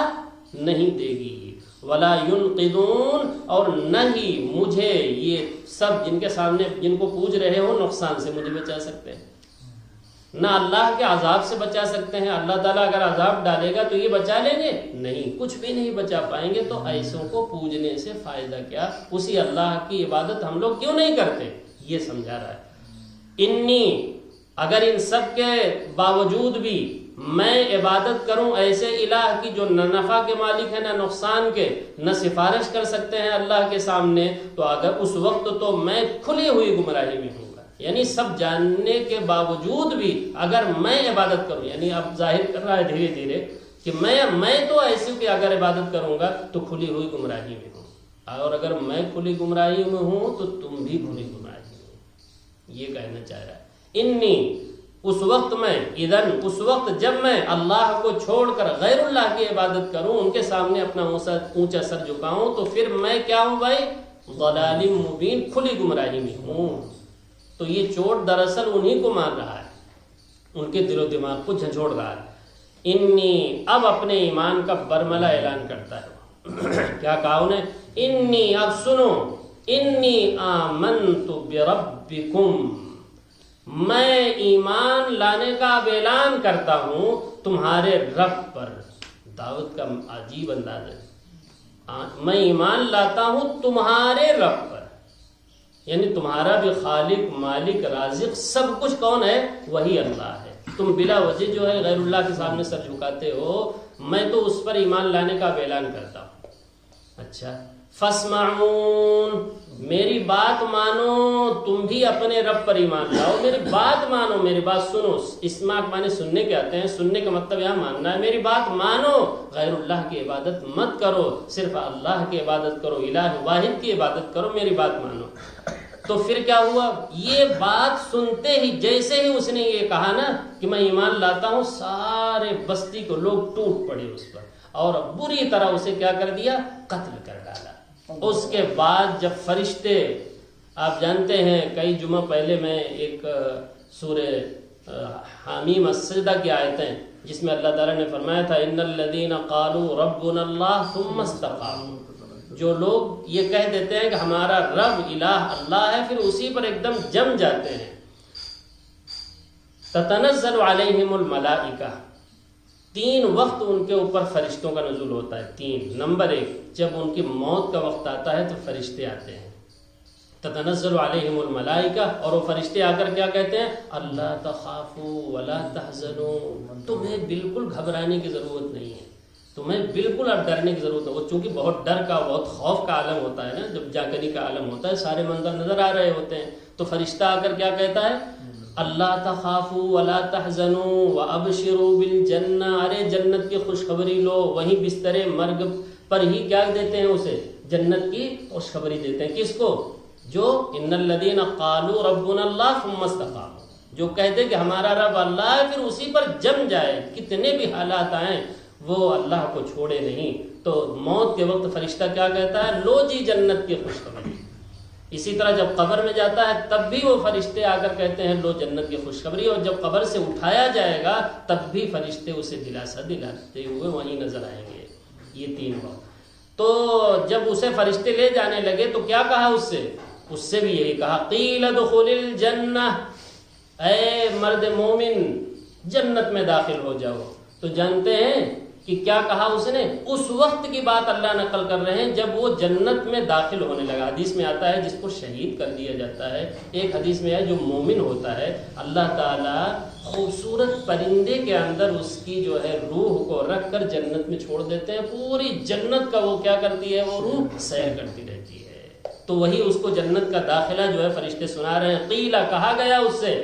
نہیں دے گی. ولا ينقذون، اور نہ ہی مجھے یہ سب جن کے سامنے جن کو پوج رہے ہو نقصان سے مجھے بچا سکتے ہیں، نہ اللہ کے عذاب سے بچا سکتے ہیں. اللہ تعالیٰ اگر عذاب ڈالے گا تو یہ بچا لیں گے؟ نہیں، کچھ بھی نہیں بچا پائیں گے. تو ایسوں کو پوجنے سے فائدہ کیا؟ اسی اللہ کی عبادت ہم لوگ کیوں نہیں کرتے، یہ سمجھا رہا ہے. انی، اگر ان سب کے باوجود بھی میں عبادت کروں ایسے الہ کی جو نہ نفع کے مالک ہے نہ نقصان کے، نہ سفارش کر سکتے ہیں اللہ کے سامنے، تو اگر اس وقت تو میں کھلی ہوئی گمراہی میں ہوں گا. یعنی سب جاننے کے باوجود بھی اگر میں عبادت کروں، یعنی اب ظاہر کر رہا ہے دھیرے دھیرے کہ میں تو ایسی کہ اگر عبادت کروں گا تو کھلی ہوئی گمراہی میں ہوں، اور اگر میں کھلی گمراہی میں ہوں تو تم بھی کھلی گمراہی میں ہو. یہ کہنا چاہ رہا ہے. انی، اس وقت میں، اذن، اس وقت جب میں اللہ کو چھوڑ کر غیر اللہ کی عبادت کروں، ان کے سامنے اپنا اونچا سر جھکاؤں، تو پھر میں کیا ہوں بھائی، ضلال مبین، کھلی گمراہی میں ہوں. تو یہ چوٹ دراصل انہی کو مار رہا ہے، ان کے دل و دماغ کو جھنجھوڑ رہا ہے. انی، اب اپنے ایمان کا برملا اعلان کرتا ہے. کیا کہا انہیں؟ انی، اب سنو، انی آمنت بربکم، میں ایمان لانے کا اب اعلان کرتا ہوں تمہارے رب پر. دعوت کا عجیب انداز ہے. میں ایمان لاتا ہوں تمہارے رب پر، یعنی تمہارا بھی خالق، مالک، رازق، سب کچھ کون ہے؟ وہی اللہ ہے. تم بلا وجہ جو ہے غیر اللہ کے سامنے سر جھکاتے ہو، میں تو اس پر ایمان لانے کا اب اعلان کرتا ہوں. اچھا، فاسمعون، میری بات مانو، تم بھی اپنے رب پر ایمان لاؤ، میری بات مانو، میری بات سنو. اسماع مانے سننے کے آتے ہیں، سننے کا مطلب یہاں ماننا ہے. میری بات مانو، غیر اللہ کی عبادت مت کرو، صرف اللہ کی عبادت کرو، الہ واحد کی عبادت کرو، میری بات مانو. تو پھر کیا ہوا؟ یہ بات سنتے ہی، جیسے ہی اس نے یہ کہا نا کہ میں ایمان لاتا ہوں، سارے بستی کو لوگ ٹوٹ پڑے اس پر اور بری طرح اسے کیا کر دیا؟ قتل کر ڈالا. اس کے بعد جب فرشتے، آپ جانتے ہیں کئی جمعہ پہلے میں ایک سورہ حامیم السجدہ کی آیتیں جس میں اللہ تعالیٰ نے فرمایا تھا ان الذین قالوا ربنا اللہ ثم استقاموا، جو لوگ یہ کہہ دیتے ہیں کہ ہمارا رب الہ اللہ ہے، پھر اسی پر ایک دم جم جاتے ہیں. تتنزل علیہم الملائکہ، 3 وقت ان کے اوپر فرشتوں کا نزول ہوتا ہے. 3، نمبر 1، جب ان کی موت کا وقت آتا ہے تو فرشتے آتے ہیں. تتنزل علیہم الملائکہ، اور وہ فرشتے آ کر کیا کہتے ہیں؟ اللہ تخافوا ولا تحزنوا، تمہیں بالکل گھبرانے کی ضرورت نہیں ہے، تمہیں بالکل اب ڈرنے کی ضرورت ہے. وہ چونکہ بہت ڈر کا بہت خوف کا عالم ہوتا ہے نا, جب جاگنی کا عالم ہوتا ہے, سارے منظر نظر آ رہے ہوتے ہیں, تو فرشتہ آ کر کیا کہتا ہے, اللہ تخافوا ولا تحزنوا وابشروا بالجنہ, ارے جنت کی خوشخبری لو. وہیں بستر مرگ پر ہی کیا دیتے ہیں اسے, جنت کی خوشخبری دیتے ہیں. کس کو, جو ان الذین قالوا ربنا اللہ ثم استقاموا, جو کہتے کہ ہمارا رب اللہ ہے پھر اسی پر جم جائے, کتنے بھی حالات آئیں وہ اللہ کو چھوڑے نہیں. تو موت کے وقت فرشتہ کیا کہتا ہے, لو جی جنت کی خوشخبری. اسی طرح جب قبر میں جاتا ہے تب بھی وہ فرشتے آ کر کہتے ہیں لو جنت کی خوشخبری, اور جب قبر سے اٹھایا جائے گا تب بھی فرشتے اسے دلاسا دلاتے ہوئے وہیں نظر آئیں گے. یہ 3 بات. تو جب اسے فرشتے لے جانے لگے تو کیا کہا اس سے بھی یہی کہا, قیل ادخل الجنہ, اے مرد مومن جنت میں داخل ہو جاؤ. تو جانتے ہیں کہ کیا کہا اس نے, اس وقت کی بات اللہ نقل کر رہے ہیں جب وہ جنت میں داخل ہونے لگا. حدیث میں آتا ہے جس کو شہید کر دیا جاتا ہے, ایک حدیث میں ہے جو مومن ہوتا ہے اللہ تعالیٰ خوبصورت پرندے کے اندر اس کی جو ہے روح کو رکھ کر جنت میں چھوڑ دیتے ہیں. پوری جنت کا وہ کیا کرتی ہے, وہ روح سیر کرتی رہتی ہے. تو وہی اس کو جنت کا داخلہ جو ہے فرشتے سنا رہے ہیں. قیلا, کہا گیا اس سے,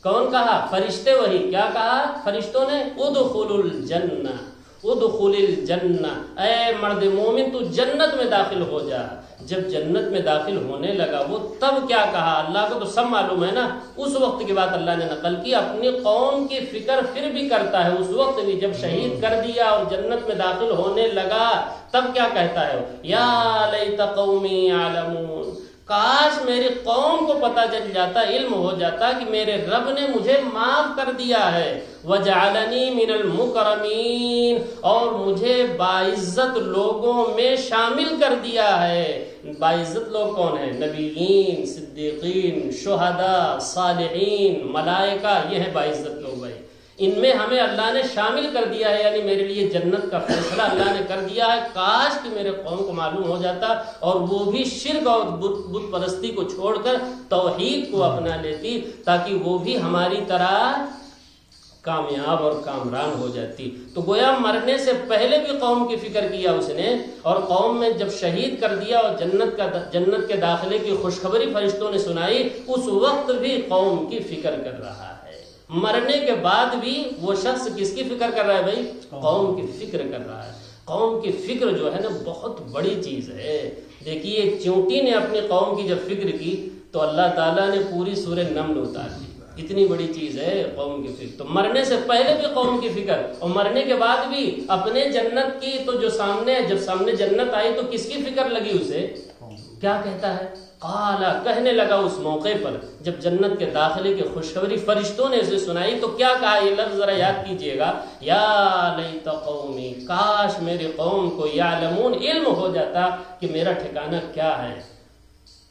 کون کہا, فرشتے. وہی کیا کہا فرشتوں نے, ادخل الجنہ ادخل الجنہ, اے مرد مومن تو جنت میں داخل ہو جا. جب جنت میں داخل ہونے لگا وہ تب کیا کہا, اللہ کو تو سب معلوم ہے نا, اس وقت کی بات اللہ نے نقل کی. اپنی قوم کی فکر پھر بھی کرتا ہے, اس وقت بھی جب شہید کر دیا اور جنت میں داخل ہونے لگا تب کیا کہتا ہے, یا لیت قومی یعلمون, کاش میری قوم کو پتہ چل جاتا, علم ہو جاتا کہ میرے رب نے مجھے معاف کر دیا ہے, وجعلنی من المکرمین, اور مجھے باعزت لوگوں میں شامل کر دیا ہے. باعزت لوگ کون ہیں, نبیین, صدیقین, شہداء, صالحین, ملائکہ, یہ ہیں باعزت لوگ. بھائی ان میں ہمیں اللہ نے شامل کر دیا ہے, یعنی میرے لیے جنت کا فیصلہ اللہ نے کر دیا ہے. کاش کہ میرے قوم کو معلوم ہو جاتا اور وہ بھی شرک اور بت پرستی کو چھوڑ کر توحید کو اپنا لیتی, تاکہ وہ بھی ہماری طرح کامیاب اور کامران ہو جاتی. تو گویا مرنے سے پہلے بھی قوم کی فکر کیا اس نے, اور قوم میں جب شہید کر دیا اور جنت کے داخلے کی خوشخبری فرشتوں نے سنائی, اس وقت بھی قوم کی فکر کر رہا ہے. مرنے کے بعد بھی وہ شخص کس کی فکر کر رہا ہے بھائی, قوم کی فکر کر رہا ہے. قوم کی فکر جو ہے نا بہت بڑی چیز ہے. دیکھیے چونٹی نے اپنی قوم کی جب فکر کی تو اللہ تعالیٰ نے پوری سورہ نمل اتار دی. اتنی بڑی چیز ہے قوم کی فکر. تو مرنے سے پہلے بھی قوم کی فکر, اور مرنے کے بعد بھی اپنے جنت کی. تو جو جب سامنے جنت آئی تو کس کی فکر لگی اسے, کیا کہتا ہے, قالا, کہنے لگا اس موقع پر جب جنت کے داخلے کی خوشخبری فرشتوں نے اسے سنائی تو کیا کہا, یہ لفظ ذرا یاد کیجئے گا, یا لیت قومی, کاش میری قوم کو یعلمون, علم ہو جاتا کہ میرا ٹھکانہ کیا ہے.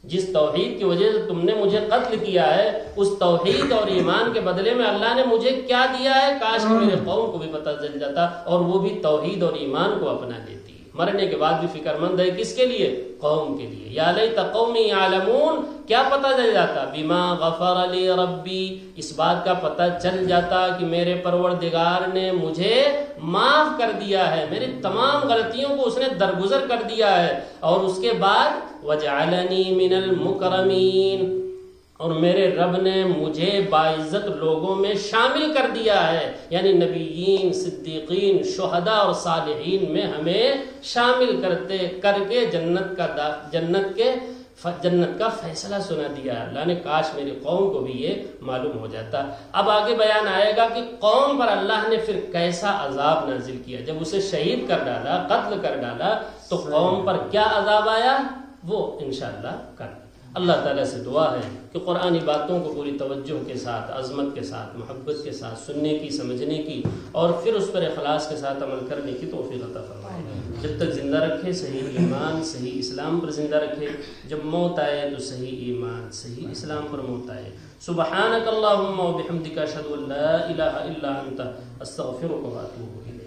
جس توحید کی وجہ سے تم نے مجھے قتل کیا ہے, اس توحید اور ایمان کے بدلے میں اللہ نے مجھے کیا دیا ہے, کاش کہ میرے قوم کو بھی پتہ چل جاتا اور وہ بھی توحید اور ایمان کو اپنا لیتی. مرنے کے بعد بھی فکر مند ہے, کس کے لیے, قوم کے لیے. یا لیت قومی یعلمون, کیا پتہ چل جاتا, بما غفر لی ربی, اس بات کا پتہ چل جاتا کہ میرے پروردگار نے مجھے معاف کر دیا ہے, میری تمام غلطیوں کو اس نے درگزر کر دیا ہے. اور اس کے بعد وجعلنی من المکرمین, اور میرے رب نے مجھے باعزت لوگوں میں شامل کر دیا ہے, یعنی نبیین, صدیقین, شہداء اور صالحین میں ہمیں شامل کر کے جنت کا فیصلہ سنا دیا. اللہ نے کاش میری قوم کو بھی یہ معلوم ہو جاتا. اب آگے بیان آئے گا کہ قوم پر اللہ نے پھر کیسا عذاب نازل کیا. جب اسے شہید کر ڈالا, قتل کر ڈالا, تو قوم پر کیا عذاب آیا وہ انشاءاللہ کل. اللہ تعالیٰ سے دعا ہے کہ قرآنی باتوں کو پوری توجہ کے ساتھ, عظمت کے ساتھ, محبت کے ساتھ سننے کی, سمجھنے کی, اور پھر اس پر اخلاص کے ساتھ عمل کرنے کی توفیق عطا فرمائے. جب تک زندہ رکھے صحیح ایمان, صحیح اسلام پر زندہ رکھے. جب موت آئے تو صحیح ایمان, صحیح اسلام پر موت آئے. سبحانک اللہم و بحمدک اشہد ان لا الہ الا انت استغفرک و اتوب الیک.